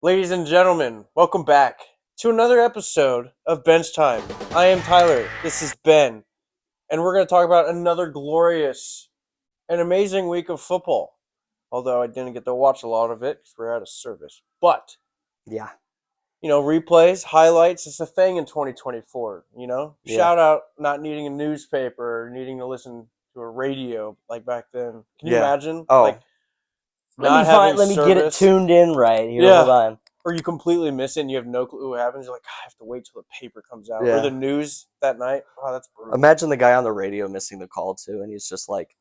Ladies and gentlemen, welcome back to another episode of Bench Time. I am Tyler, this is Ben, and we're going to talk about another glorious and amazing week of football. Although I didn't get to watch a lot of it because we're out of service. But, Yeah. replays, highlights, it's a thing in 2024, Yeah. Shout out not needing a newspaper or needing to listen to a radio like back then. Can you Yeah. imagine? Oh. Like, Let not having me get it service. tuned in right here. Yeah. Hold on. Or you completely miss it and you have no clue what happens. You're like, I have to wait till the paper comes out. Yeah. Or the news that night. Oh, that's brutal. Imagine the guy on the radio missing the call too, and he's just like,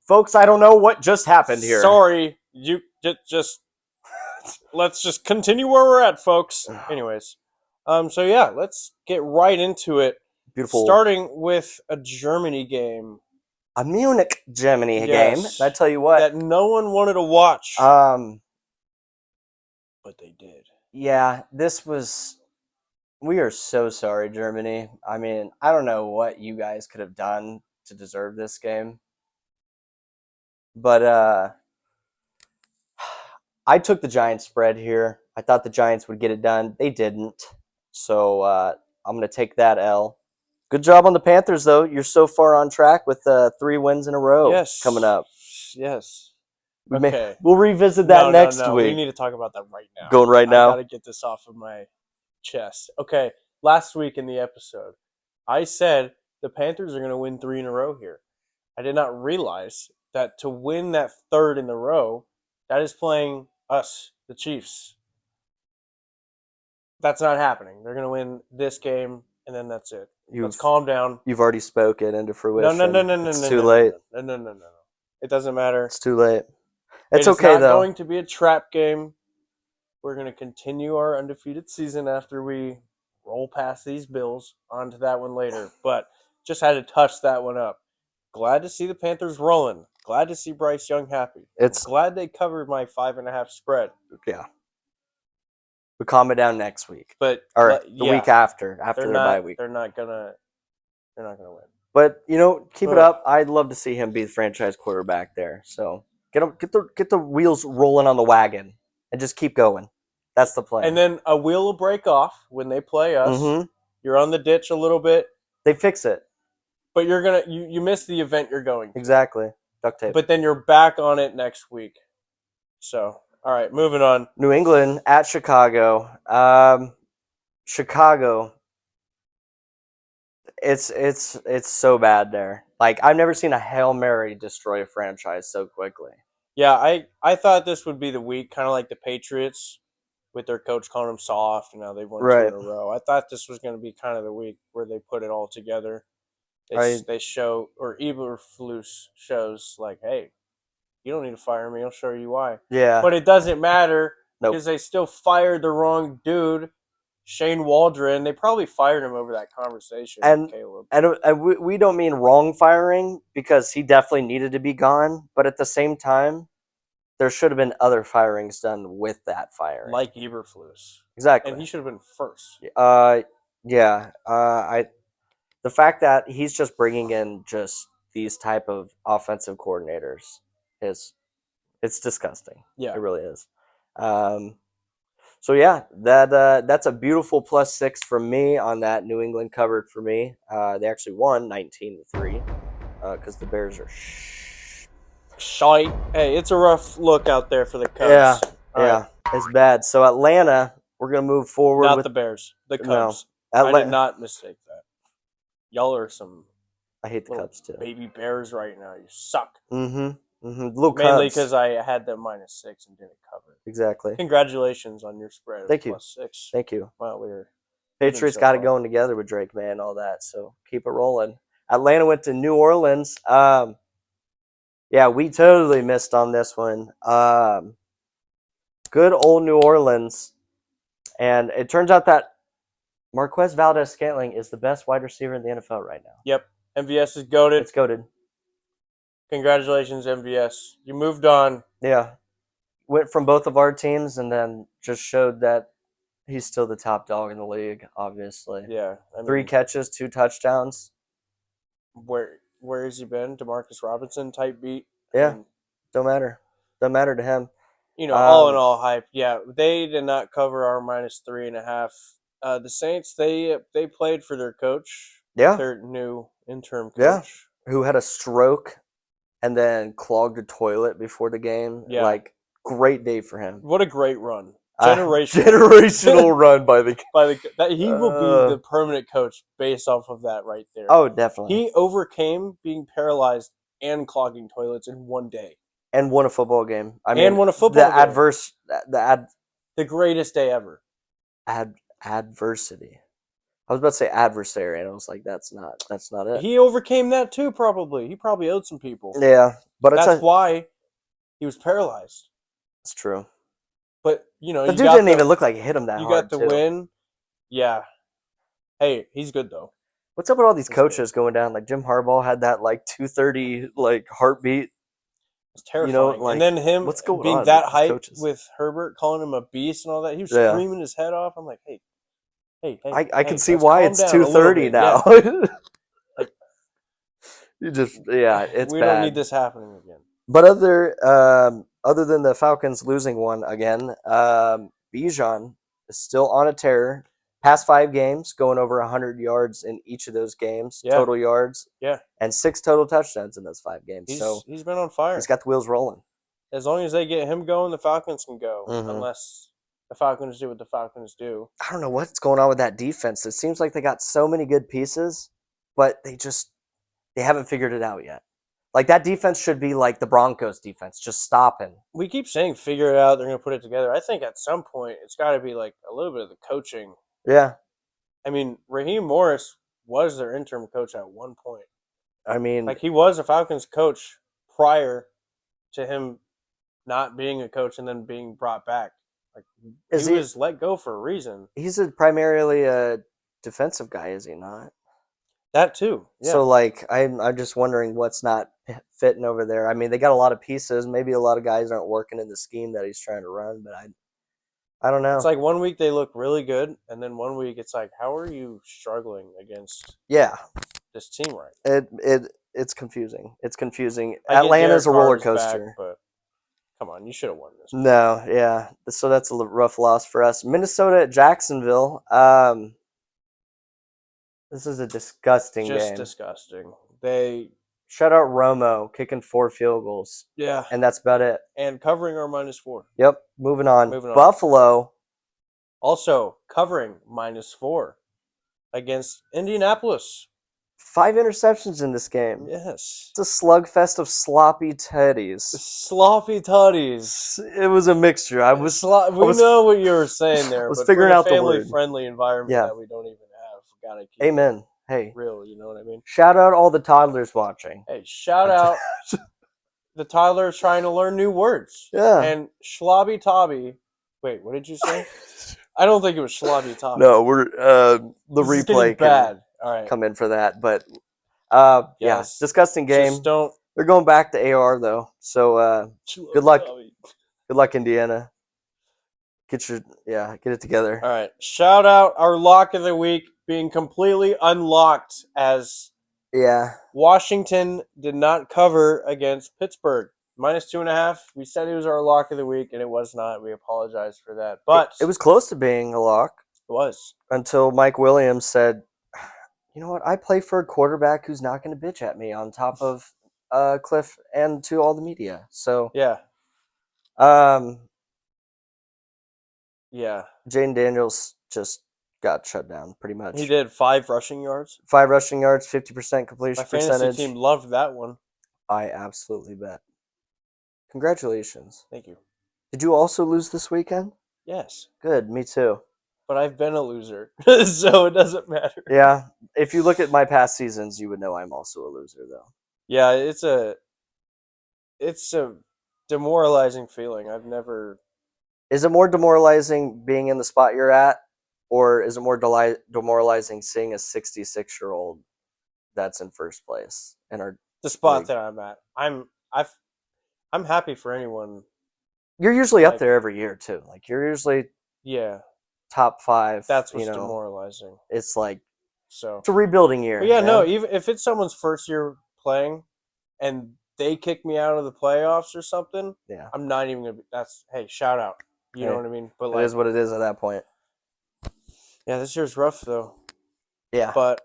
folks, I don't know what just happened here. Sorry, you just let's just continue where we're at, folks. Anyways, so yeah, let's get right into it. Beautiful. Starting with a Germany game. A Munich Germany Yes. game. And I tell you what, That no one wanted to watch. but they did. Yeah, we are so sorry, Germany. I mean, I don't know what you guys could have done to deserve this game. But I took the Giants spread here. I thought the Giants would get it done. They didn't. So I'm going to take that L. Good job on the Panthers, though. You're so far on track with 3 wins in a row coming up. Yes. Okay. We'll revisit that next week. We need to talk about that right now. Going right now? I got to get this off of my chest. Okay. Last week in the episode, I said the Panthers are going to win 3 in a row here. I did not realize that to win that 3rd in a row, that is playing us, the Chiefs. That's not happening. They're going to win this game, and then that's it. Let's calm down. You've already spoken into fruition. No. It's too late. No. It doesn't matter. It's too late. It's okay, though. It's not going to be a trap game. We're going to continue our undefeated season after we roll past these Bills. On to that one later. But just had to touch that one up. Glad to see the Panthers rolling. Glad to see Bryce Young happy. Glad they covered my 5.5 spread. Yeah. We'll calm it down next week. But the week after their bye week. They're not gonna win. But keep it up. I'd love to see him be the franchise quarterback there. So get the wheels rolling on the wagon and just keep going. That's the plan. And then a wheel will break off when they play us. Mm-hmm. You're on the ditch a little bit. They fix it. But you're gonna you miss the event you're going to. Exactly. Duct tape. But then you're back on it next week. So all right, moving on. New England at Chicago. Chicago. It's so bad there. Like, I've never seen a Hail Mary destroy a franchise so quickly. Yeah, I thought this would be the week, kind of like the Patriots with their coach calling them soft, and now they've won 2 in a row. I thought this was going to be kind of the week where they put it all together. They show, or Eberflus shows, like, hey, you don't need to fire me. I'll show you why. Yeah. But it doesn't matter because they still fired the wrong dude, Shane Waldron. They probably fired him over that conversation with Caleb. And we don't mean wrong firing because he definitely needed to be gone. But at the same time, there should have been other firings done with that firing. Like Eberflus. Exactly. And he should have been first. Yeah. The fact that he's just bringing in just these type of offensive coordinators it's disgusting. Yeah, it really is. So yeah, that's a beautiful +6 from me on that. New England covered for me. They actually won 19-3 because the Bears are shite. Hey, it's a rough look out there for the Cubs. Yeah, right. It's bad. So Atlanta, we're gonna move forward. Not the Bears, the Cubs. No, I did not mistake that. Y'all are some. I hate the Cubs too. Baby Bears right now. You suck. Mm-hmm. Mainly because I had them -6 and didn't cover. Exactly. Congratulations on your spread. Thank you. +6. Thank you. Wow, Patriots got it going together with Drake, man, all that. So keep it rolling. Atlanta went to New Orleans. Yeah, we totally missed on this one. Good old New Orleans. And it turns out that Marquez Valdes-Scantling is the best wide receiver in the NFL right now. Yep. MVS is goated. It's goated. Congratulations, MVS. You moved on. Yeah. Went from both of our teams and then just showed that he's still the top dog in the league, obviously. Yeah. 3 catches, 2 touchdowns. Where has he been? DeMarcus Robinson type beat? Yeah. Don't matter. Doesn't matter to him. all in all, hype. Yeah, they did not cover our -3.5. The Saints, they played for their coach. Yeah. Their new interim coach. Yeah. Who had a stroke and then clogged a toilet before the game. Yeah. Like, great day for him. What a great run. Generational run by the he will be the permanent coach based off of that right there. Oh, definitely. He overcame being paralyzed and clogging toilets in one day. And won a football game. Won a football game. The greatest day ever. Adversity. I was about to say adversary, and I was like, that's not it. He overcame that too, probably. He probably owed some people. Yeah. But that's why he was paralyzed. That's true. But, the dude didn't even look like it hit him that hard. You got the win. Yeah. Hey, he's good, though. What's up with all these coaches going down? Like, Jim Harbaugh had that, 230, heartbeat. It's terrifying. And then him being that hype with Herbert, calling him a beast and all that. He was screaming his head off. I'm like, hey. I can see why it's 230 now. Yeah. It's we bad. We don't need this happening again. But other than the Falcons losing one again, Bijan is still on a tear. Past 5 games, going over 100 yards in each of those games, total yards. Yeah. And 6 total touchdowns in those 5 games. He's been on fire. He's got the wheels rolling. As long as they get him going, the Falcons can go. Mm-hmm. Unless the Falcons do what the Falcons do. I don't know what's going on with that defense. It seems like they got so many good pieces, but they haven't figured it out yet. Like, that defense should be like the Broncos defense, just stopping. We keep saying figure it out, they're going to put it together. I think at some point it's got to be like a little bit of the coaching. Yeah. I mean, Raheem Morris was their interim coach at one point. I mean, he was a Falcons coach prior to him not being a coach and then being brought back. He was let go for a reason. He's primarily a defensive guy, is he not? That too. Yeah. So, I'm just wondering what's not fitting over there. I mean, they got a lot of pieces. Maybe a lot of guys aren't working in the scheme that he's trying to run, but I don't know. It's like one week they look really good, and then one week it's like, how are you struggling against this team right now? It's confusing. It's confusing. Atlanta's a roller coaster. Back, but come on, you should have won this. No, yeah. So that's a rough loss for us. Minnesota at Jacksonville. This is a disgusting game. Just disgusting. They shut out Romo, kicking 4 field goals. Yeah. And that's about it. And covering our -4. Yep. Moving on. Buffalo. Also covering -4 against Indianapolis. 5 interceptions in this game. Yes. It's a slugfest of sloppy tutties. Sloppy tutties. It was a mixture. We know what you were saying there. I was figuring out the word. Family-friendly environment that we don't even have. Gotta keep Amen. Hey. Real, you know what I mean? Shout out all the toddlers watching. Hey, shout out the toddlers trying to learn new words. Yeah. And schlobby tobby. Wait, what did you say? I don't think it was schlobby tobby. No, we're the replay bad. All right. Come in for that, but disgusting game. Just don't. They're going back to AR though, so good luck. Good luck, Indiana. Get it together. All right. Shout out our lock of the week being completely unlocked as Washington did not cover against Pittsburgh. -2.5. We said it was our lock of the week, and it was not. We apologize for that, but it was close to being a lock. It was until Mike Williams said, "You know what? I play for a quarterback who's not going to bitch at me on top of Cliff and to all the media." So yeah. Jaden Daniels just got shut down pretty much. He did 5 rushing yards. 5 rushing yards, 50% completion percentage. My fantasy team loved that one. I absolutely bet. Congratulations. Thank you. Did you also lose this weekend? Yes. Good, me too. But I've been a loser, so it doesn't matter. Yeah, if you look at my past seasons, you would know I'm also a loser, though. Yeah, it's a demoralizing feeling. I've never. Is it more demoralizing being in the spot you're at, or is it more demoralizing seeing a 66-year-old that's in first place in the spot that I'm at? I'm happy for anyone. You're usually up there every year too. Like you're usually top 5. That's what's demoralizing. It's like so. It's a rebuilding year. But yeah, no. Even if it's someone's first year playing, and they kick me out of the playoffs or something, yeah, I'm not even gonna. Hey, shout out. You know what I mean? But it is what it is at that point. Yeah, this year's rough though. Yeah, but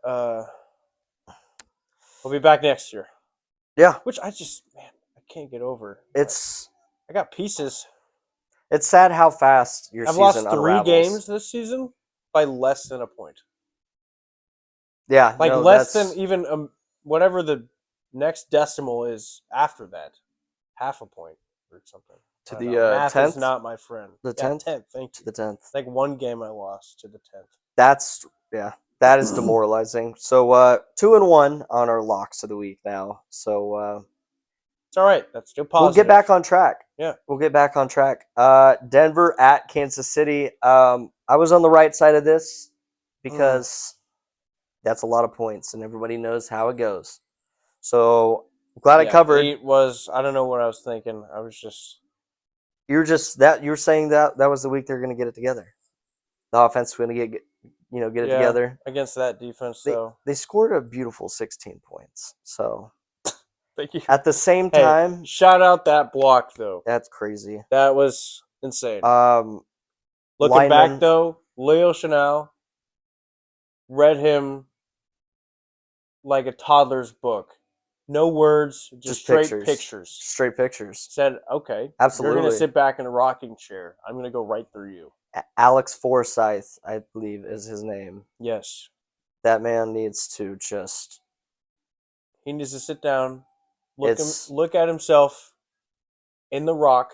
we'll be back next year. Yeah, which I can't get over. I got pieces. It's sad how fast your season unravels. I've lost 3 games this season by less than a point. Yeah, less than even whatever the next decimal is after that, half a point or something. To the 10th? Math is not my friend. The 10th? 10th, thank you. To the 10th. Like 1 game I lost to the 10th. That is demoralizing. So 2-1 on our locks of the week now. So it's all right. That's still positive. We'll get back on track. Yeah, we'll get back on track. Denver at Kansas City. I was on the right side of this because that's a lot of points, and everybody knows how it goes. So glad I covered. 8 was. I don't know what I was thinking. I was just. You're saying that was the week they're going to get it together. The offense is going to get it together against that defense. They scored a beautiful 16 points. So thank you. At the same time, shout out that block though. That's crazy. That was insane. Looking back though, Leo Chanel read him like a toddler's book. No words, just straight pictures. Straight pictures. Said, okay, absolutely. You're going to sit back in a rocking chair. I'm going to go right through you. Alex Forsyth, I believe, is his name. Yes. That man needs to just. He needs to sit down, look at himself in the rock,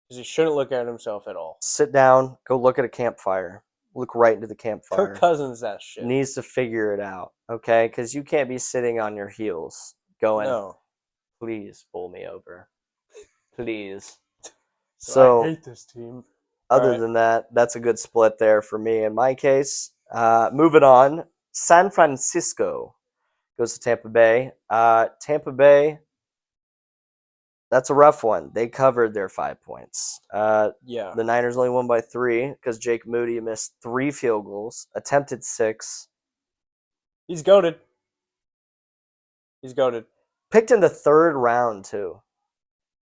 because he shouldn't look at himself at all. Sit down, go look at a campfire. Look right into the campfire. Kirk Cousins, that shit. Needs to figure it out, okay? Because you can't be sitting on your heels going, no. Please pull me over. Please. So I hate this team. Other than that, that's a good split there for me in my case. Moving on, San Francisco goes to Tampa Bay. Tampa Bay, that's a rough one. They covered their 5 points. The Niners only won by 3 because Jake Moody missed 3 field goals, attempted 6. He's goated. Picked in the 3rd round, too.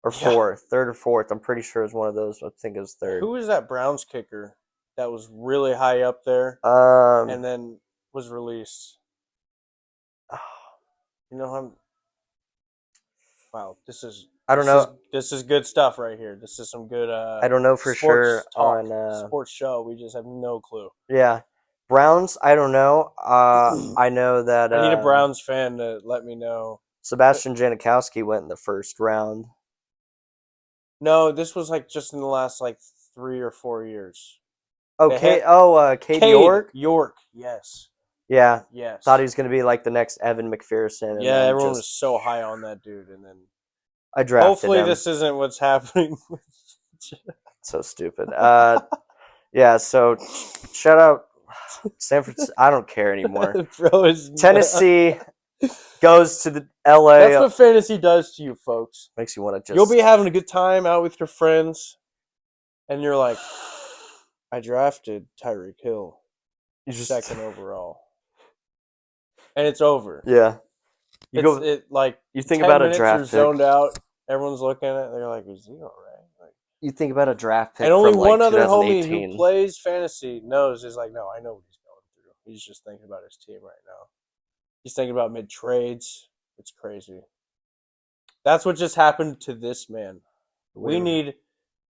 Or 4th. 3rd or 4th. I'm pretty sure it was one of those. I think it was 3rd. Who was that Browns kicker that was really high up there and then was released? Wow, this is... I don't know. This is good stuff right here. This is some good. I don't know for sure on sports show. We just have no clue. Yeah, Browns. I don't know. I know that I need a Browns fan to let me know. Sebastian Janikowski went in the 1st round. No, this was just in the last 3 or 4 years. Okay. Cade York. York. Yes. Yeah. Yes. Thought he was going to be like the next Evan McPherson. Yeah, everyone was so high on that dude, and then. I drafted Hopefully him. This isn't what's happening. So stupid. Yeah, so shout out San Francisco. I don't care anymore. Tennessee goes to the LA. That's what fantasy does to you, folks. Makes you want to just... You'll be having a good time out with your friends, and you're like, I drafted Tyreek Hill. He's 2nd overall. And it's over. Yeah. You think about a draft pick. Zoned out. Everyone's looking at it. They're like, is he all right? You think about a draft pick. And only from one other homie who plays fantasy knows is like, no, I know what he's going through. He's just thinking about his team right now. He's thinking about mid trades. It's crazy. That's what just happened to this man. We need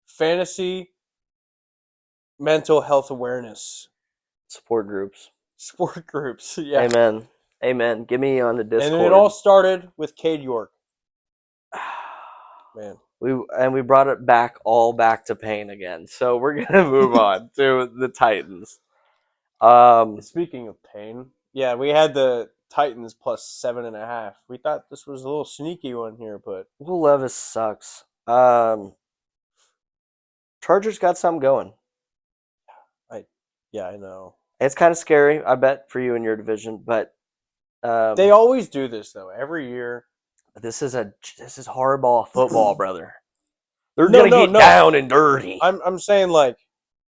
fantasy mental health awareness. Support groups. Yeah. Amen. Give me on the Discord. And it all started with Cade York. Man. We brought it back to pain again. So we're gonna move on to the Titans. Speaking of pain, we had the Titans plus 7.5. We thought this was a little sneaky one here, but Will Levis sucks. Chargers got something going. I know. It's kind of scary, I bet, for you in your division, but they always do this though every year. This is hardball football, brother. They're gonna get down and dirty. I'm saying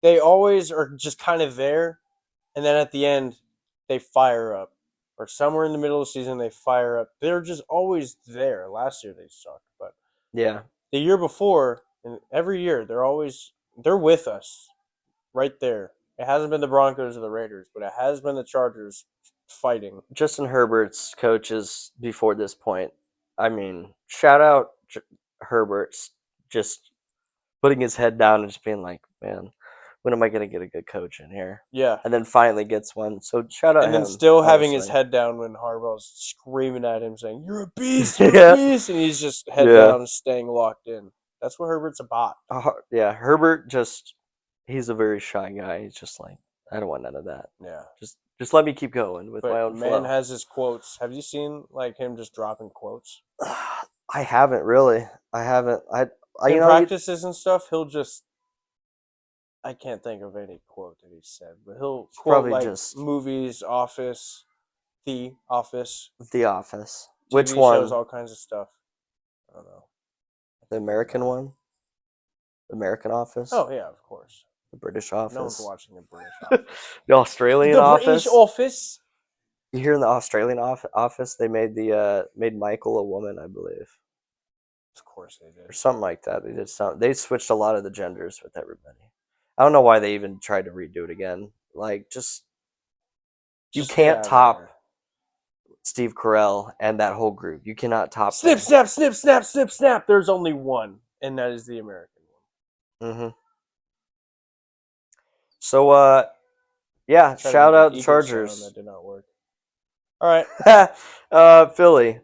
they always are just kind of there, and then at the end they fire up. or somewhere in the middle of the season they fire up. They're just always there. Last year they sucked, but yeah, the year before and every year they're with us right there. It hasn't been the Broncos or the Raiders, but it has been the Chargers fighting. Justin Herbert's coaches before this point. I mean, shout out Herbert's just putting his head down and just being like, man, when am I going to get a good coach in here? Yeah. And then finally gets one. So shout out and him. And then still having his head down when Harbaugh's screaming at him saying, "You're a beast, you're a beast," and he's just head down and staying locked in. That's what Herbert's about. Yeah, Herbert he's a very shy guy. He's just like, I don't want none of that. Yeah. Just let me keep going with my own flow. Man has his quotes. Have you seen like him just dropping quotes? I haven't really. I haven't. In practices and stuff, he'll just. I can't think of any quote that he said, but he'll quote probably like just movies, Office, The Office. The Office. TV Which one? Shows, all kinds of stuff. I don't know. The American one? The American Office? Oh yeah, of course. The British Office. No one's watching the British Office. The Australian Office. The British Office. You hear in the Australian Office, they made made Michael a woman, I believe. Of course they did. Or something like that. They switched a lot of the genders with everybody. I don't know why they even tried to redo it again. Like, you can't top Steve Carell and that whole group. You cannot top snip, snap, snip, snap, snip, snap. There's only one, and that is the American one. Mm-hmm. So, yeah, shout out the Chargers. That did not work. All right. Philly.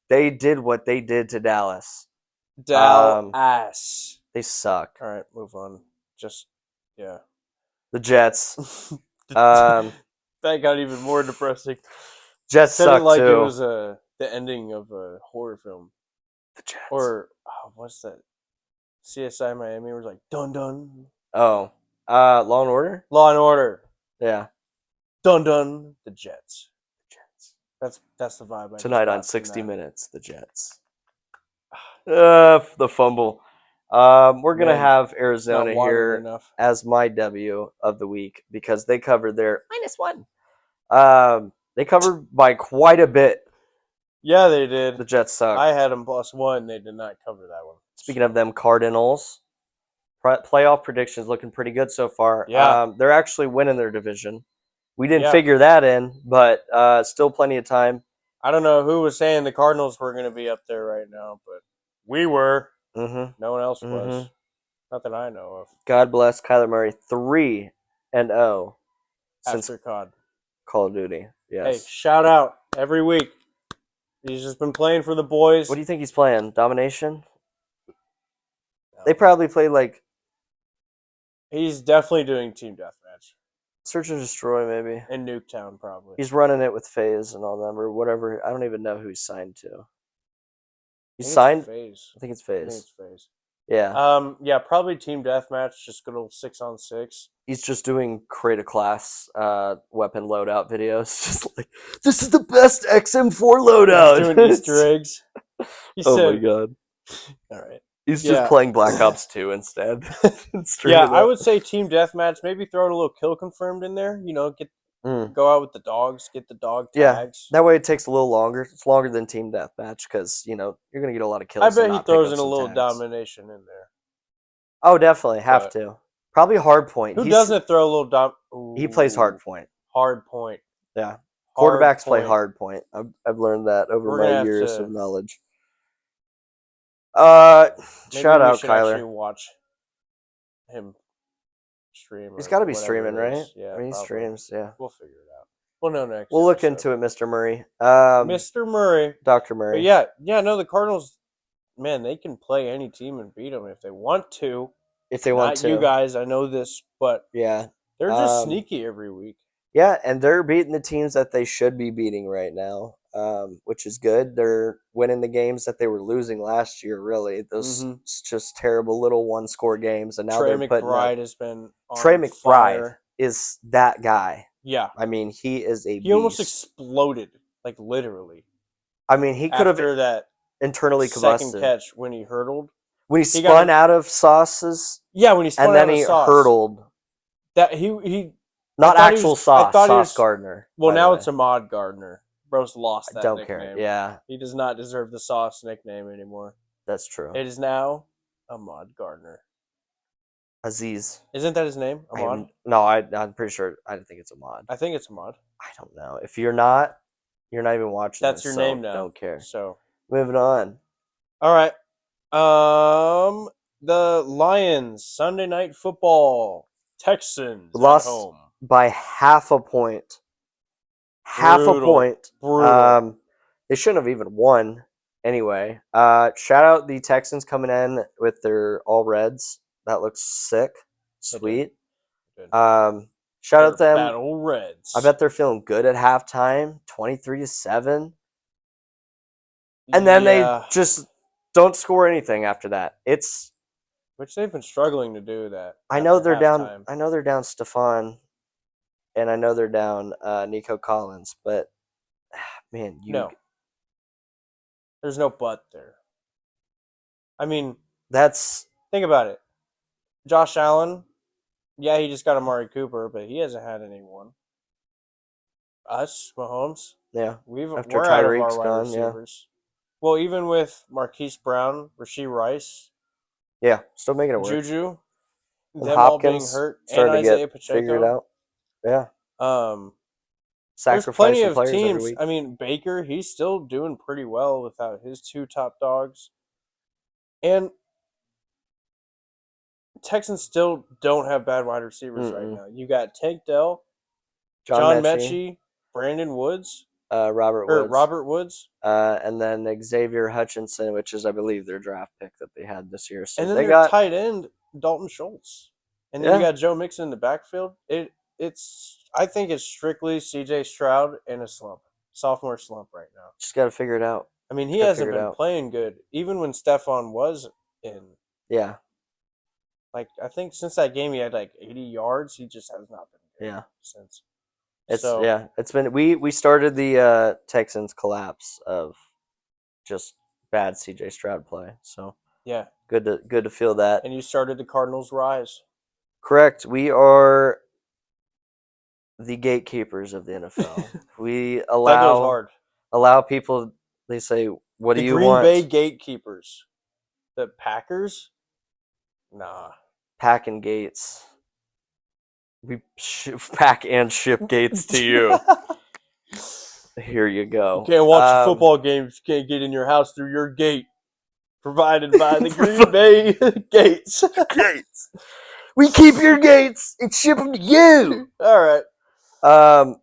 They did what they did to Dallas. Dallas. They suck. All right, move on. Yeah. The Jets. That got even more depressing. Jets suck like too. It was the ending of a horror film. The Jets. Or what's that? CSI Miami was like dun dun. Oh, Law and Order. Law and Order. Yeah. Dun dun. The Jets. That's the vibe. Tonight on 60 Minutes, the Jets. The fumble. We're going to have Arizona here as my W of the week because they covered their -1. They covered by quite a bit. Yeah, they did. The Jets suck. I had them +1. They did not cover that one. Speaking of them, Cardinals. Playoff predictions looking pretty good so far. Yeah. They're actually winning their division. We didn't figure that in, but still plenty of time. I don't know who was saying the Cardinals were going to be up there right now, but we were. Mm-hmm. No one else was. Not that I know of. God bless Kyler Murray. 3-0 since after COD. Call of Duty. Yes. Hey, shout out every week. He's just been playing for the boys. What do you think he's playing? Domination? No. They probably play like... He's definitely doing Team Deathmatch. Search and Destroy, maybe. In Nuketown, probably. He's running it with FaZe and all them, or whatever. I don't even know who he's signed to. He's signed? FaZe. I think it's FaZe. I think it's FaZe. Yeah. Yeah, probably Team Deathmatch, just good old 6-on-6. He's just doing create a class weapon loadout videos. Just like, this is the best XM4 loadout. He's doing Easter eggs. My god. All right. He's just playing Black Ops 2 instead. Yeah, I would say Team Deathmatch. Maybe throw a little kill confirmed in there. You know, go out with the dogs, get the dog tags. Yeah, that way it takes a little longer. It's longer than Team Deathmatch because, you know, you're going to get a lot of kills. I bet he throws in a little domination in there. Oh, definitely. Have to. Probably Hardpoint. Who doesn't throw a little He plays Hardpoint. Hardpoint. Yeah. Quarterbacks play Hardpoint. I've learned that over my years of knowledge. Shout out Kyler. Actually watch him stream. He's got to be streaming, right? Yeah, I mean, he streams. Yeah, we'll figure it out. We'll know next. We'll look into it, Mr. Murray. Mr. Murray, Dr. Murray. But no, the Cardinals, man, they can play any team and beat them if they want to. If they want to, you guys, I know this, but yeah, they're just sneaky every week. Yeah, and they're beating the teams that they should be beating right now, which is good. They're winning the games that they were losing last year, really. Those just terrible little one-score games. And now Trey they're putting McBride has been on Trey McBride fire. is that guy. Yeah. I mean, he is a beast. He almost exploded, like literally. I mean, he could have that internally combusted. Second catch when he hurdled. When he spun out of sauces. Yeah, when he spun out of sauce. And then he hurdled. That he Not actual Sauce. Sauce Gardner. Well, now it's Ahmad Gardner. Bro's lost that nickname. Don't care. Yeah. He does not deserve the Sauce nickname anymore. That's true. It is now Ahmad Gardner. Aziz. Isn't that his name? Ahmad? I'm pretty sure. I think it's Ahmad. I think it's Ahmad. I don't know. If you're not even watching. That's your name now. Don't care. So moving on. All right. The Lions Sunday Night Football. Texans lost at home by half a point. Half a point. Brutal. They shouldn't have even won anyway. Shout out the Texans coming in with their all reds. That looks sick. Sweet. Shout out them. Battle Reds. I bet they're feeling good at halftime. 23-7. And then they just don't score anything after that. Which they've been struggling to do that. I know they're down. I know they're down Stephon, and I know they're down Nico Collins. But man, there's no but there. I mean, think about it. Josh Allen, yeah, he just got Amari Cooper, but he hasn't had anyone. Us, Mahomes, yeah, we're out of our wide receivers. Yeah. Well, even with Marquise Brown, Rashee Rice, yeah, still making it work. Juju, and them all being hurt, and Isaiah Pacheco figured out. Yeah. There's plenty of teams. I mean, Baker, he's still doing pretty well without his two top dogs. And Texans still don't have bad wide receivers right now. You got Tank Dell, John Mechie, Brandon Woods, Robert Woods, and then Xavier Hutchinson, which is, I believe, their draft pick that they had this year. So and then they got tight end Dalton Schultz, and then you got Joe Mixon in the backfield. I think it's strictly C.J. Stroud in a sophomore slump right now. Just got to figure it out. I mean, he hasn't been playing good, even when Stephon was in. Yeah. Like, I think since that game he had 80 yards. He just has not been good since. It's been we started the Texans collapse of just bad CJ Stroud play. So yeah, good to feel that. And you started the Cardinals' rise. Correct. We are the gatekeepers of the NFL. We allow people. They say, "What do you want?" The Green Bay gatekeepers. The Packers. Nah. Pack and gates. We pack and ship gates to you. Here you go. You can't watch a football game if you can't get in your house through your gate. Provided by the Green Bay gates. Gates. We keep your gates and ship them to you. All right.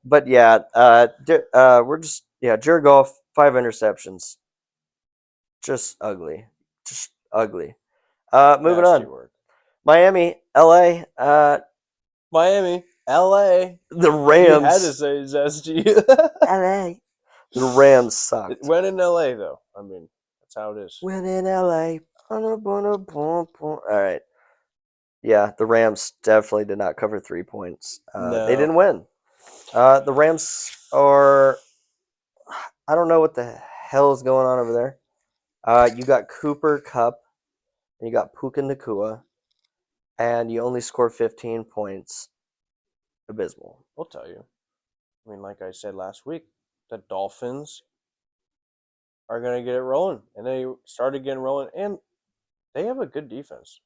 But yeah, we're just Jared Goff, 5 interceptions. Just ugly. Moving on. Word. Miami, LA. Miami, LA. The Rams. You had to say SG. LA. The Rams sucked. It went in LA though. I mean, that's how it is. Went in LA. All right. Yeah, the Rams definitely did not cover 3 points. No. They didn't win. The Rams are. I don't know what the hell is going on over there. You got Cooper Kupp, and you got Puka Nacua, and you only score 15 points. Abysmal. I'll tell you. I mean, like I said last week, the Dolphins are going to get it rolling, and they started getting rolling, and they have a good defense.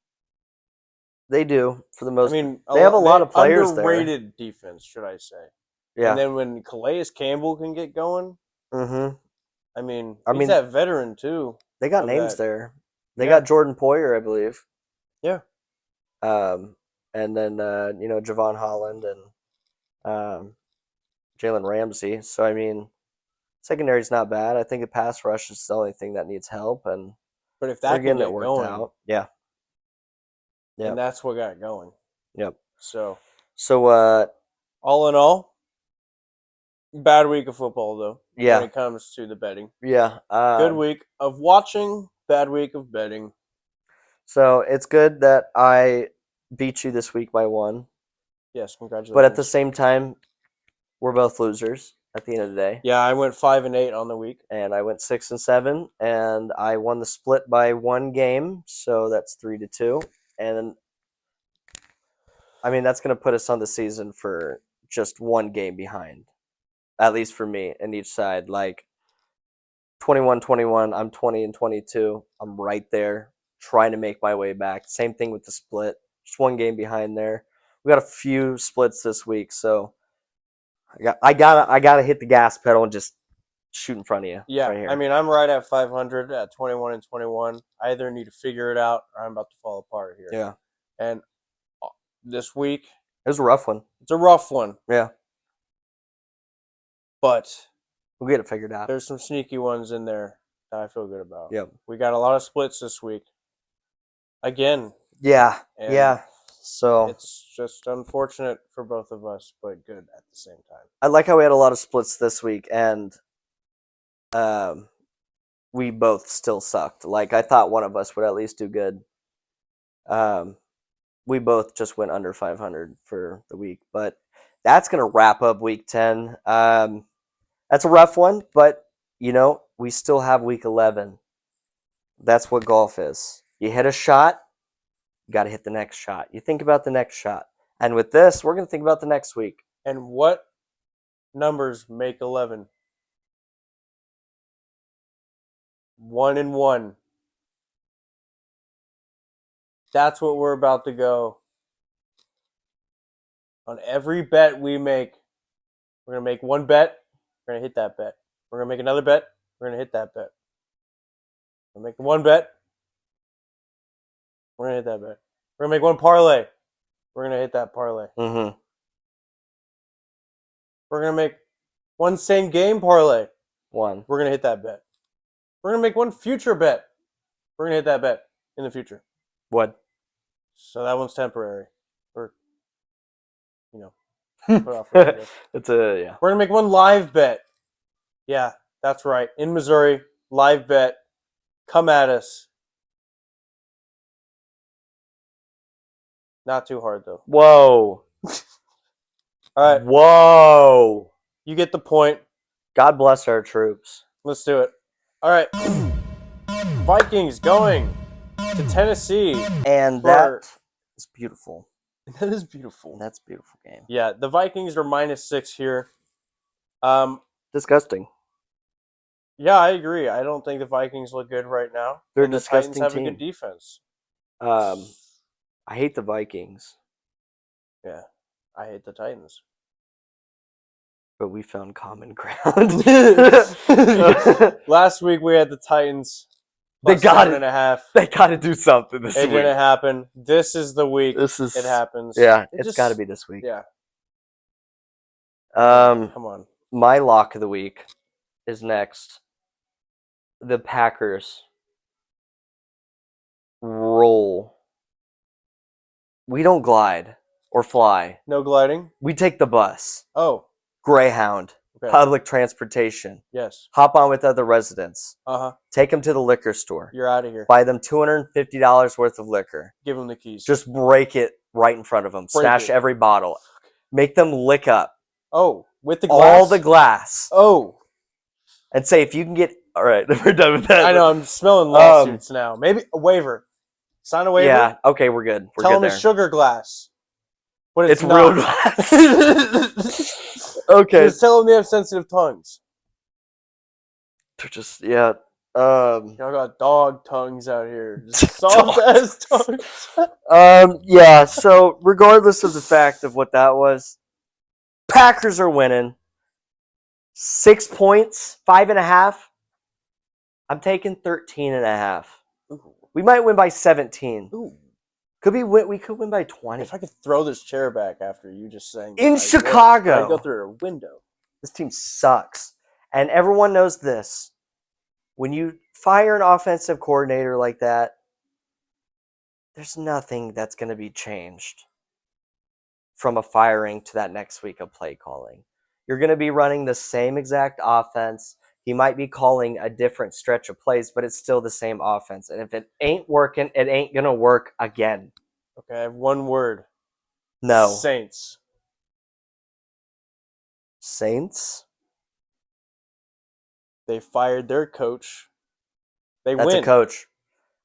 They do, for the most part. I mean, they have a lot of players underrated defense, should I say. Yeah. And then when Calais Campbell can get going, I mean, he's that veteran, too. They got names there. They got Jordan Poyer, I believe. Yeah. And then, Javon Holland and Jalen Ramsey. So, I mean, secondary's not bad. I think the pass rush is the only thing that needs help. But if that can get going, out. Yeah. And that's what got it going. Yep. So all in all, bad week of football, though. Yeah. When it comes to the betting. Yeah. Good week of watching, bad week of betting. So it's good that I beat you this week by 1. Yes, congratulations. But at the same time, we're both losers at the end of the day. Yeah, I went 5-8 on the week. And I went 6-7, and I won the split by 1 game, so that's 3-2. And I mean, that's going to put us on the season for just one game behind, at least for me, in each side. Like 21-21, I'm 20-22. I'm right there, trying to make my way back. Same thing with the split, just one game behind there. We got a few splits this week, so I gotta hit the gas pedal and just shoot in front of you. Yeah, right here. I mean, I'm right at 500 at 21-21. I either need to figure it out or I'm about to fall apart here. Yeah. And this week, it was a rough one. It's a rough one. Yeah. But we'll get it figured out. There's some sneaky ones in there that I feel good about. Yep. We got a lot of splits this week. Again. Yeah. Yeah. So it's just unfortunate for both of us, but good at the same time. I like how we had a lot of splits this week, and we both still sucked. Like, I thought one of us would at least do good. We both just went under 500 for the week, but that's going to wrap up week 10. That's a rough one, but, we still have week 11. That's what golf is. You hit a shot, you got to hit the next shot. You think about the next shot. And with this, we're going to think about the next week. And what numbers make 11? 1 and 1. That's what we're about to go. On every bet we make, we're going to make one bet, we're going to hit that bet. We're going to make another bet, we're going to hit that bet. We're going to make one bet, we're going to hit that bet. We're going to make one parlay, we're going to hit that parlay. Mm-hmm. We're going to make one same game parlay. One. We're going to hit that bet. We're going to make one future bet. We're going to hit that bet in the future. What? So that one's temporary. Or, put off for a bit. It's yeah. We're going to make one live bet. Yeah, that's right. In Missouri, live bet. Come at us. Not too hard, though. Whoa. All right. Whoa. You get the point. God bless our troops. Let's do it. All right. Vikings going to Tennessee. And that is beautiful. That is beautiful. That's a beautiful game. Yeah, the Vikings are -6 here. Disgusting. Yeah, I agree. I don't think the Vikings look good right now. They're a disgusting Titans have team. a good defense. I hate the Vikings. Yeah, I hate the Titans. But we found common ground. Last week we had the Titans. They got it. 7.5. They got to do something this week. It didn't happen. This is the week. It happens. Yeah, it's got to be this week. Yeah. Come on. My lock of the week is next. The Packers roll. We don't glide or fly. No gliding? We take the bus. Oh. Greyhound. Okay. Public transportation. Yes. Hop on with other residents. Uh-huh. Take them to the liquor store. You're out of here. Buy them $250 worth of liquor. Give them the keys. Just break it right in front of them. Smash every bottle. Make them lick up. Oh, with the glass? All the glass. Oh. And say, if you can get... All right, we're done with that. I know, I'm smelling lawsuits now. Maybe a waiver. Sign a waiver? Yeah, okay, we're good. We're Tell good them it's sugar glass. But it's real glass. Okay. Just tell them they have sensitive tongues. They're just, yeah. Y'all got dog tongues out here. Just soft-ass tongues. Yeah, so regardless of the fact of what that was, Packers are winning. 6 points, 5.5. I'm taking 13.5. We might win by 17. Ooh. We could win by 20. If I could throw this chair back after you just saying in Chicago, I'd go through a window. This team sucks, and everyone knows this. When you fire an offensive coordinator like that, there's nothing that's going to be changed from a firing to that next week of play calling. You're going to be running the same exact offense. He might be calling a different stretch of plays, but it's still the same offense. And if it ain't working, it ain't going to work again. Okay, I have one word. No. Saints. Saints? They fired their coach. That's a coach.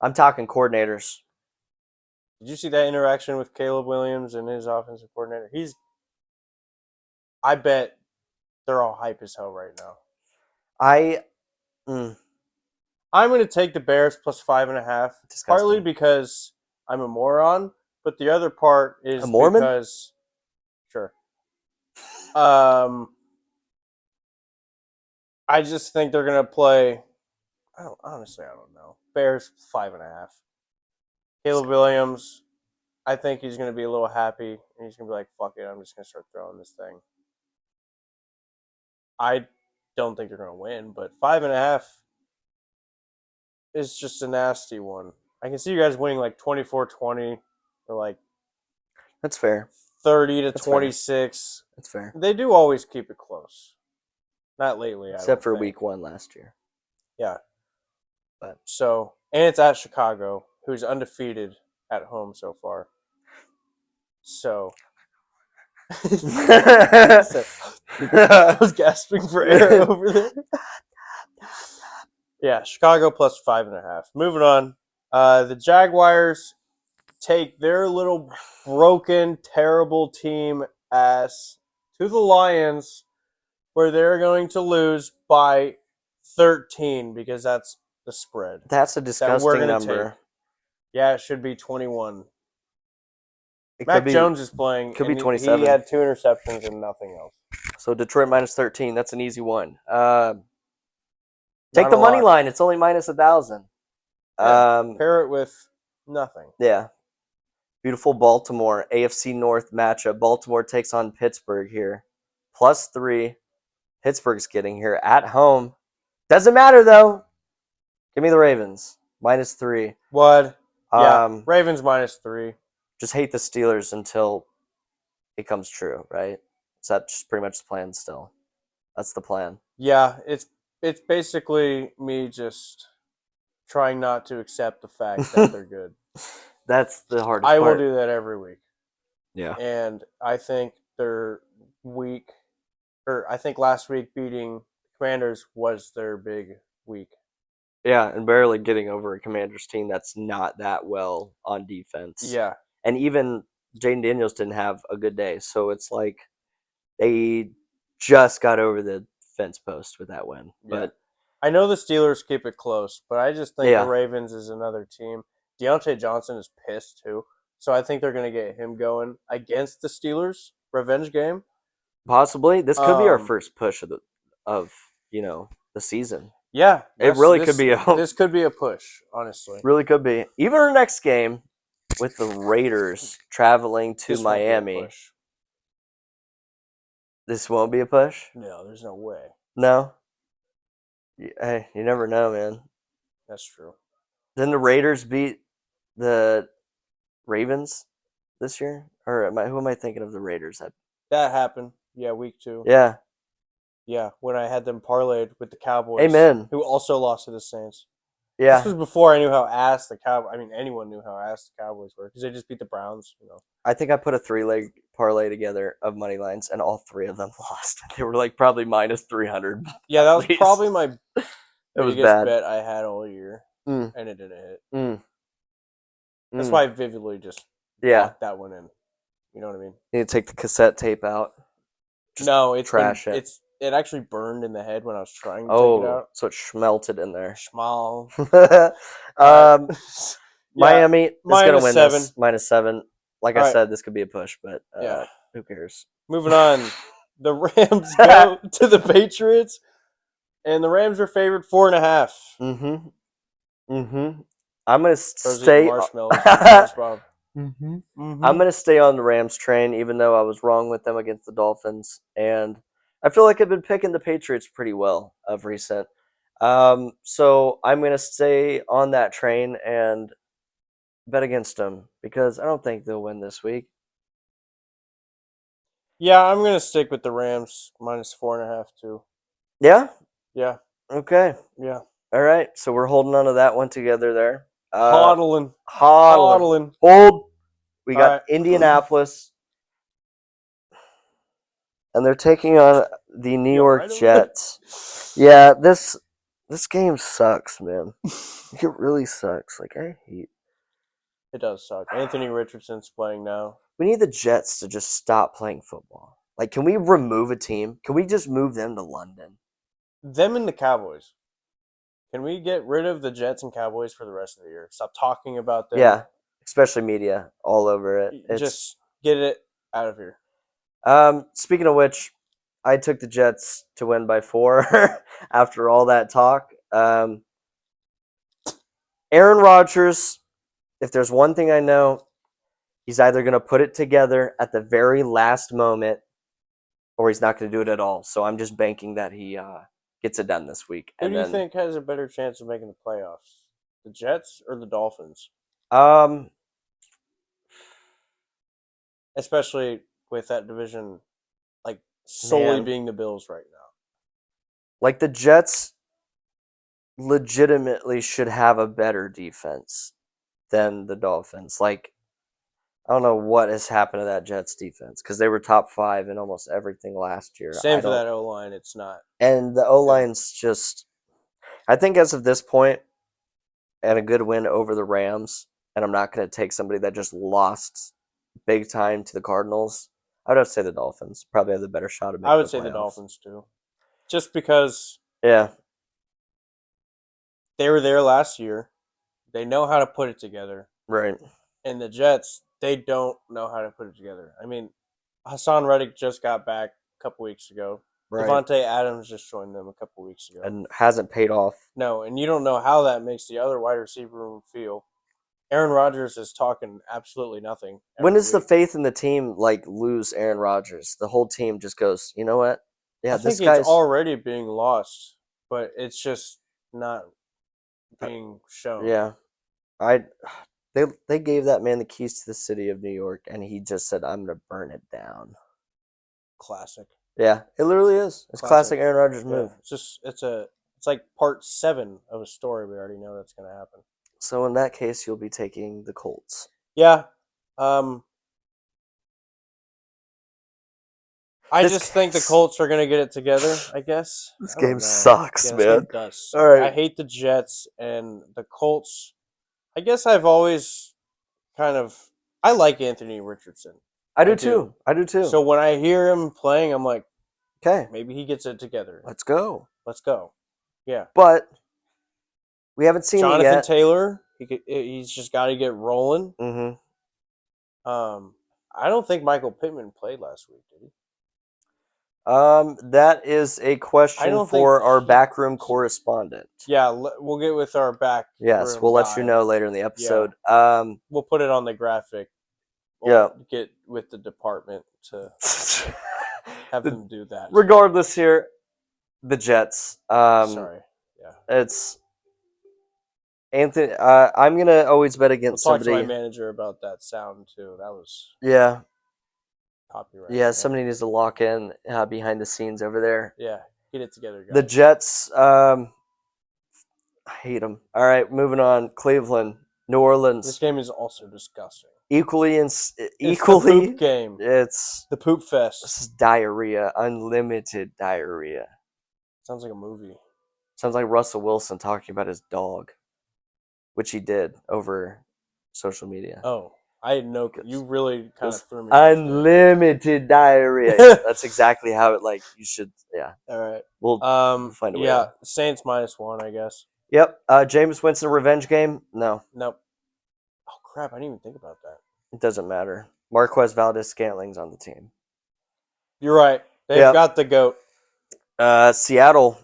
I'm talking coordinators. Did you see that interaction with Caleb Williams and his offensive coordinator? I bet they're all hype as hell right now. I'm going to take the Bears plus 5.5. Disgusting. Partly because I'm a moron, but the other part is a Mormon? Because sure. I just think they're going to play. I don't know. Bears 5.5. Caleb Williams, I think he's going to be a little happy, and he's going to be like, fuck it, I'm just going to start throwing this thing. I don't think they're going to win, but 5.5 is just a nasty one. I can see you guys winning like 24-20 or like that's fair. 30-26. That's fair. They do always keep it close. Not lately, except for week 1 last year. Yeah. But so, and it's at Chicago, who's undefeated at home so far. So I was gasping for air over there. Yeah, Chicago plus 5.5. Moving on. The Jaguars take their little broken, terrible team ass to the Lions, where they're going to lose by 13 because that's the spread. That's a disgusting number. Take. Yeah, it should be 21. Mac Jones is playing. Could be 27. He had 2 interceptions and nothing else. So Detroit minus 13. That's an easy one. Take the money line. It's only minus 1,000. Yeah, pair it with nothing. Yeah. Beautiful Baltimore AFC North matchup. Baltimore takes on Pittsburgh here. Plus 3. Pittsburgh's getting here at home. Doesn't matter though. Give me the Ravens. Minus 3. What? Yeah. Ravens minus 3. Just hate the Steelers until it comes true, right? Is that just pretty much the plan still? That's the plan. Yeah, it's basically me just trying not to accept the fact that they're good. That's the hardest part. I will do that every week. Yeah. And I think their week, or I think last week beating Commanders was their big week. Yeah, and barely getting over a Commanders team that's not that well on defense. Yeah. And even Jaden Daniels didn't have a good day. So it's like they just got over the fence post with that win. Yeah. But I know the Steelers keep it close, but I just think the Ravens is another team. Deontay Johnson is pissed too. So I think they're going to get him going against the Steelers. Revenge game. Possibly. This could be our first push of the season. Yeah. It really could be. This could be a push, honestly. Really could be. Even our next game with the Raiders traveling to Miami. This won't be a push? No, there's no way. No? Hey, you never know, man. That's true. Didn't the Raiders beat the Ravens this year? Or who am I thinking of the Raiders? That happened. Yeah, week 2. Yeah. Yeah, when I had them parlayed with the Cowboys. Amen. Who also lost to the Saints. Yeah. This was before I knew how ass the Cowboys. I mean, anyone knew how ass the Cowboys were because they just beat the Browns. I think I put a 3-leg parlay together of money lines, and all 3 of them lost. They were like probably minus 300. Yeah, that was probably my biggest bet I had all year, and it didn't hit. That's why I vividly just locked that one in. You know what I mean? You need to take the cassette tape out. No, it's trash it. It actually burned in the head when I was trying to take it out. So it schmelted in there. Schmal. Miami is going to win 7. this. Minus 7. Like I said, this could be a push, but who cares? Moving on. The Rams go to the Patriots, and the Rams are favored 4.5. I'm going to stay. Marshmallows. I'm going to stay on the Rams train, even though I was wrong with them against the Dolphins. And I feel like I've been picking the Patriots pretty well of recent. So I'm going to stay on that train and bet against them because I don't think they'll win this week. Yeah, I'm going to stick with the Rams minus 4.5 too. Yeah? Yeah. Okay. Yeah. All right. So we're holding on to that one together there. Hodling. Hold. We got Indianapolis. And they're taking on the New York Jets. Yeah, this game sucks, man. It really sucks. Like, I hate. It does suck. Anthony Richardson's playing now. We need the Jets to just stop playing football. Like, can we remove a team? Can we just move them to London? Them and the Cowboys. Can we get rid of the Jets and Cowboys for the rest of the year? Stop talking about them. Yeah, especially media all over it. Just get it out of here. Speaking of which, I took the Jets to win by 4 after all that talk. Aaron Rodgers, if there's one thing I know, he's either going to put it together at the very last moment or he's not going to do it at all. So I'm just banking that he gets it done this week. Who do you think has a better chance of making the playoffs? The Jets or the Dolphins? Especially with that division, like, solely being the Bills right now. Like, the Jets legitimately should have a better defense than the Dolphins. Like, I don't know what has happened to that Jets defense because they were top 5 in almost everything last year. Same for that O-line. It's not. And the O-line's just, I think as of this point, and a good win over the Rams, and I'm not going to take somebody that just lost big time to the Cardinals, I would have to say the Dolphins probably have the better shot of making the playoffs. I would say the Dolphins too. Just because they were there last year. They know how to put it together. Right. And the Jets, they don't know how to put it together. I mean, Hassan Reddick just got back a couple weeks ago. Right. Devontae Adams just joined them a couple weeks ago. And hasn't paid off. No, and you don't know how that makes the other wide receiver room feel. Aaron Rodgers is talking absolutely nothing. When does the faith in the team lose Aaron Rodgers? The whole team just goes, you know what? Yeah, I think it's already being lost, but it's just not being shown. Yeah. They gave that man the keys to the city of New York, and he just said, I'm going to burn it down. Classic. Yeah, it literally is. It's classic Aaron Rodgers move. It's like part 7 of a story. We already know that's going to happen. So in that case, you'll be taking the Colts. Yeah. I just think the Colts are going to get it together, I guess. This game sucks, man. It does. All right. I hate the Jets and the Colts. I guess I've always I like Anthony Richardson. I do too. So when I hear him playing, I'm like, okay, maybe he gets it together. Let's go. Yeah. But we haven't seen Jonathan it yet. Taylor, he's just got to get rolling. Mm-hmm. I don't think Michael Pittman played last week, did he? That is a question for our backroom correspondent. Yeah, we'll get with our back. Yes, we'll let you know later in the episode. Yeah. We'll put it on the graphic. We'll get with the department to have them do that. Regardless, here, the Jets. Sorry. Yeah. It's Anthony. I'm gonna always bet against somebody. Talk to my manager about that sound too. That was copyright. Yeah, somebody needs to lock in behind the scenes over there. Yeah, get it together, guys. The Jets. I hate them. All right, moving on. Cleveland, New Orleans. This game is also disgusting. Equally. It's the poop game. It's the poop fest. This is diarrhea, unlimited diarrhea. Sounds like a movie. Sounds like Russell Wilson talking about his dog, which he did over social media. Oh, I had no. You really kind of threw me. Unlimited diarrhea. That's exactly how it you should. Yeah. All right. We'll find a way. Yeah, Saints -1, I guess. Yep. Jameis Winston revenge game? No. Nope. Oh crap! I didn't even think about that. It doesn't matter. Marquez Valdez-Scantling's on the team. You're right. They've got the GOAT. Seattle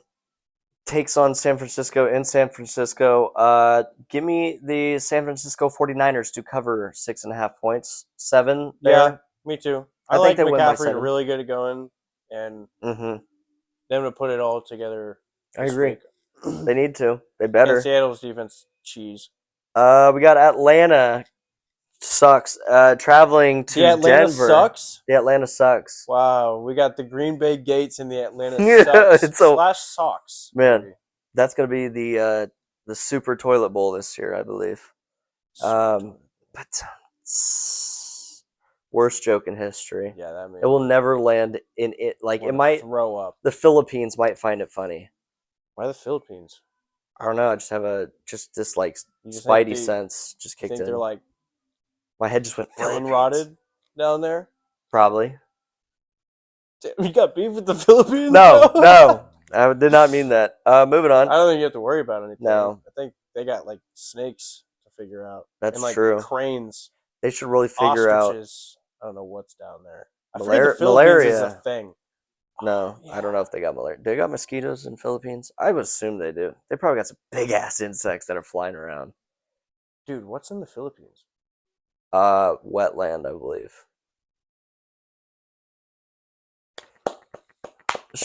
takes on San Francisco in San Francisco. Give me the San Francisco 49ers to cover 6.5 points. 7 there. Yeah, me too. I like McCaffrey to really get it going and them to put it all together. I agree. They need to. They better. And Seattle's defense, cheese. We got Atlanta. Sucks. Traveling to Denver. Sucks? The Atlanta sucks. Wow. We got the Green Bay Gates and the Atlanta sucks. /socks. Man, that's going to be the Super Toilet Bowl this year, I believe. But worst joke in history. Yeah, that means it will never land in it. It might throw up. The Philippines might find it funny. Why the Philippines? I don't know. I just have this spidey sense just kicked in. They're like. My head just went rotted down there? Probably. You got beef with the Philippines? No. I did not mean that. Moving on. I don't think you have to worry about anything. No. I think they got like snakes to figure out. That's and, like, true. Cranes. They should really figure ostriches. I don't know what's down there. I forget the Philippines malaria is a thing. No, I don't know if they got malaria. Do they got mosquitoes in the Philippines? I would assume they do. They probably got some big ass insects that are flying around. Dude, what's in the Philippines? Wetland, I believe.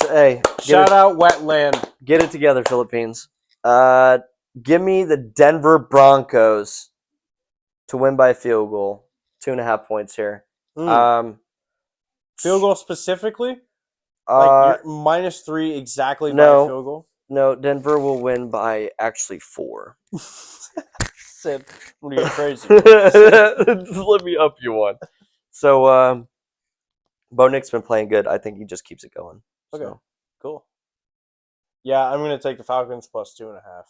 Hey, shout out Wetland. Get it together, Philippines. Give me the Denver Broncos to win by field goal. 2.5 points here. Field goal specifically? Like -3 exactly by a field goal? No, Denver will win by actually 4. Sid, what are you crazy? Let me up you one. So, Bo Nick's been playing good. I think he just keeps it going. Okay, so. Cool. Yeah, I'm going to take the Falcons plus 2.5.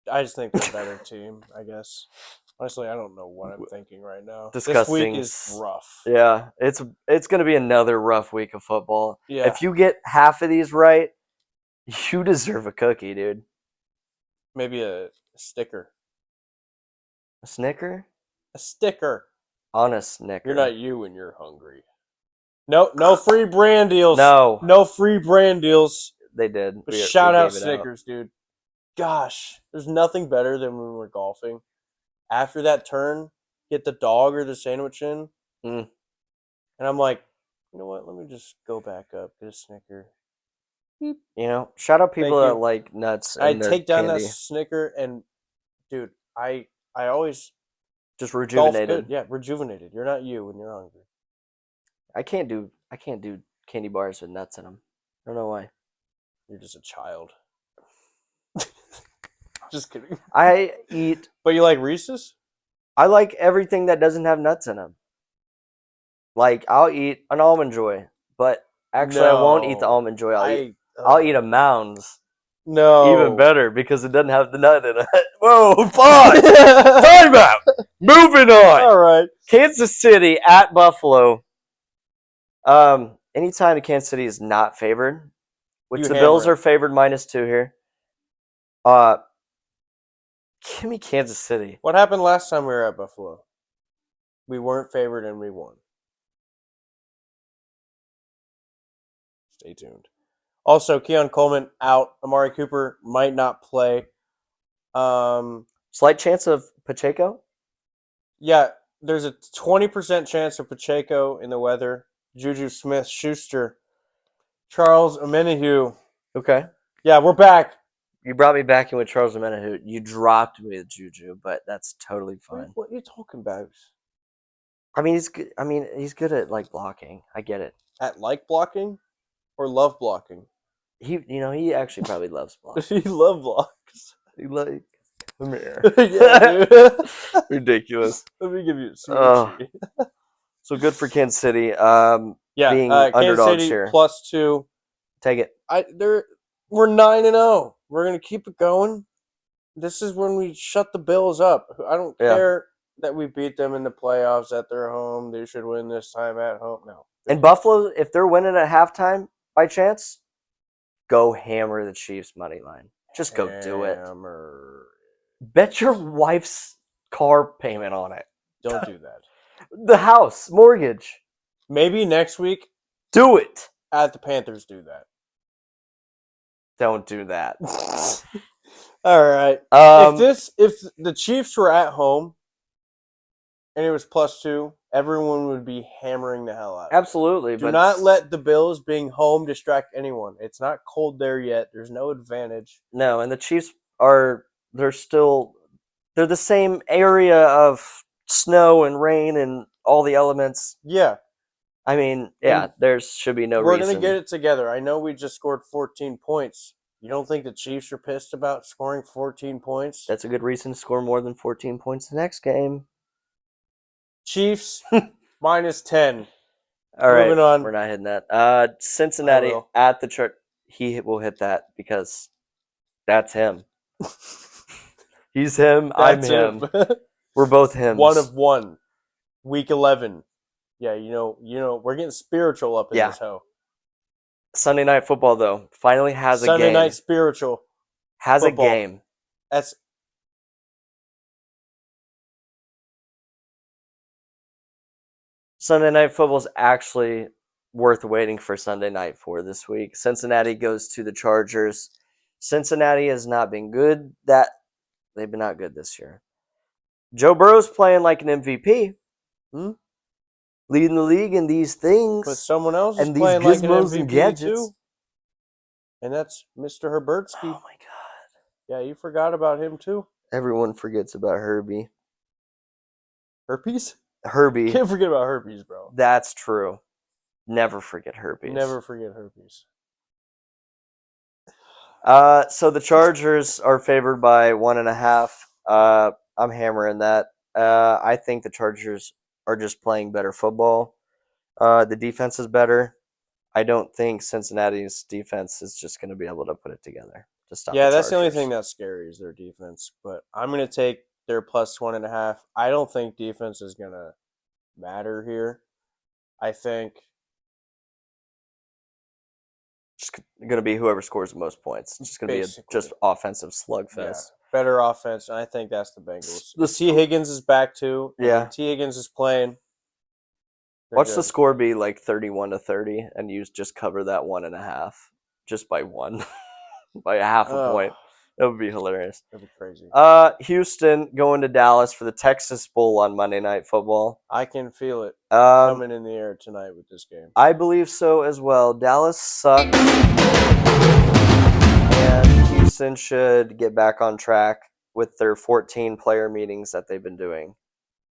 I just think they're a better team, I guess. Honestly, I don't know what I'm thinking right now. Disgusting. This week is rough. Yeah, it's going to be another rough week of football. Yeah. If you get half of these right, you deserve a cookie, dude. Maybe a sticker. A Snicker? A sticker. On a Snicker. You're not you when you're hungry. No free brand deals. No free brand deals. They did. But shout out Snickers, dude. Gosh, there's nothing better than when we're golfing. After that turn, get the dog or the sandwich in. And I'm like, you know what? Let me just go back up, get a Snicker. Beep. You know, shout out people that like nuts. I take down that Snicker and, dude, I always just rejuvenated. Rejuvenated. You're not you when you're hungry. I can't do candy bars with nuts in them. I don't know why. You're just a child. Just kidding. I eat. But you like Reese's? I like everything that doesn't have nuts in them. Like, I'll eat an Almond Joy, but actually I won't eat the Almond Joy. I'll eat a Mounds. No. Even better because it doesn't have the nut in it. Whoa, fine. Time out. Moving on. All right. Kansas City at Buffalo. Anytime Kansas City is not favored, which the Bills are favored -2 here. Give me Kansas City. What happened last time we were at Buffalo? We weren't favored and we won. Stay tuned. Also, Keon Coleman out. Amari Cooper might not play. Slight chance of Pacheco? Yeah, there's a 20% chance of Pacheco in the weather. Juju Smith-Schuster. Charles Omenihu. Okay. Yeah, we're back. You brought me back in with Charles Omenihu. You dropped me with Juju, but that's totally fine. What are you talking about? I mean, he's good. He's good at like blocking. I get it. At like blocking, or love blocking? He actually probably loves blocking. He love blocks. He like. Come here. Yeah, dude. Ridiculous. Let me give you a sweet. So good for Kansas City. Being underdogs Kansas City here. +2. Take it. We're 9-0. We're gonna keep it going. This is when we shut the Bills up. I don't care that we beat them in the playoffs at their home. They should win this time at home. No. And Buffalo, if they're winning at halftime by chance, go hammer the Chiefs money line. Just go do it. Bet your wife's car payment on it. Don't do that. The house mortgage. Maybe next week. Do it. At the Panthers do that. Don't do that. All right. If the Chiefs were at home and it was +2, everyone would be hammering the hell out. Absolutely. Do not let the Bills being home distract anyone. It's not cold there yet. There's no advantage. No, and the Chiefs they're the same area of snow and rain and all the elements. Yeah. I mean, there should be no reason. We're going to get it together. I know we just scored 14 points. You don't think the Chiefs are pissed about scoring 14 points? That's a good reason to score more than 14 points the next game. Chiefs -10. All right. Moving on. We're not hitting that. Cincinnati at the church. He will hit that because that's him. He's him. I'm him. We're both him. 1 of 1. Week 11. Yeah, we're getting spiritual up in this hoe. Sunday Night Football, though, finally has a game. Sunday Night Spiritual. Has football. A game. That's... Sunday Night Football is actually worth waiting for Sunday night for this week. Cincinnati goes to the Chargers. Cincinnati has not been good. They've been not good this year. Joe Burrow's playing like an MVP. Leading the league in these things. But someone else is playing like an MVP too. And that's Mr. Herbertsky. Oh my God. Yeah, you forgot about him too. Everyone forgets about Herbie. Herpes? Herbie. Can't forget about herpes, bro. That's true. Never forget herpes. Never forget herpes. So the Chargers are favored by 1.5. I'm hammering that. I think the Chargers are just playing better football. The defense is better. I don't think Cincinnati's defense is just going to be able to put it together to stop. Yeah, that's the only thing that's scary is their defense. But I'm going to take their plus 1.5. I don't think defense is going to matter here. I think it's going to be whoever scores the most points. It's just going to be just offensive slugfest. Yeah, better offense, and I think that's the Bengals. The T. Higgins is back too. Yeah, T. Higgins is playing. Watch the score be like 31-30, and you just cover that 1.5 just by one, by a half a point. That would be hilarious. That'd be crazy. Houston going to Dallas for the Texas Bowl on Monday Night Football. I can feel it coming in the air tonight with this game. I believe so as well. Dallas sucks, and Houston should get back on track with their 14 player meetings that they've been doing.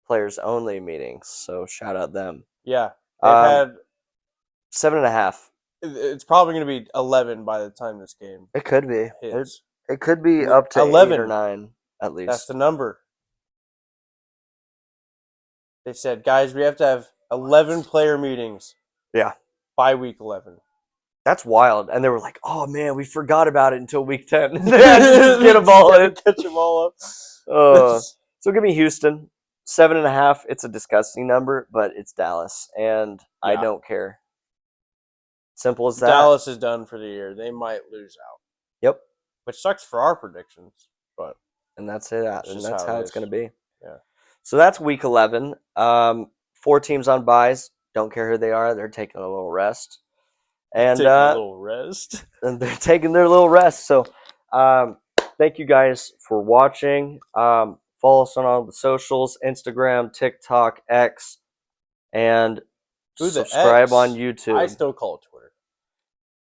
Players only meetings. So shout out them. Yeah, they've had 7.5. It's probably going to be 11 by the time this game. It could be. Hits. It could be up to 11 8 or 9 at least. That's the number. They said, guys, we have to have 11 player meetings. Yeah. By week 11. That's wild. And they were like, oh, man, we forgot about it until week 10. They had to just get them all in. Catch them all up. So give me Houston. 7.5. It's a disgusting number, but it's Dallas. And I don't care. Simple as that. Dallas is done for the year. They might lose out. Yep. Which sucks for our predictions, but that's it. And that's how it's going to be. Yeah. So that's week 11. 4 teams on buys. Don't care who they are. They're taking a little rest. And taking a little rest. And they're taking their little rest. So thank you guys for watching. Follow us on all the socials: Instagram, TikTok, X, and subscribe on YouTube. I still call it Twitter.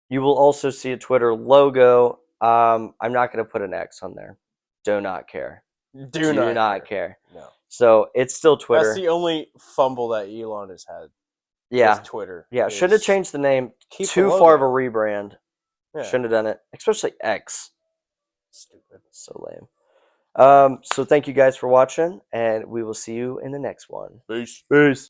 You will also see a Twitter logo. I'm not going to put an X on there. Do not care. Do not care. No. So it's still Twitter. That's the only fumble that Elon has had. Yeah. Twitter. Yeah. Should have changed the name. Too far of a rebrand. Yeah. Shouldn't have done it. Especially X. Stupid. So lame. So thank you guys for watching, and we will see you in the next one. Peace. Peace.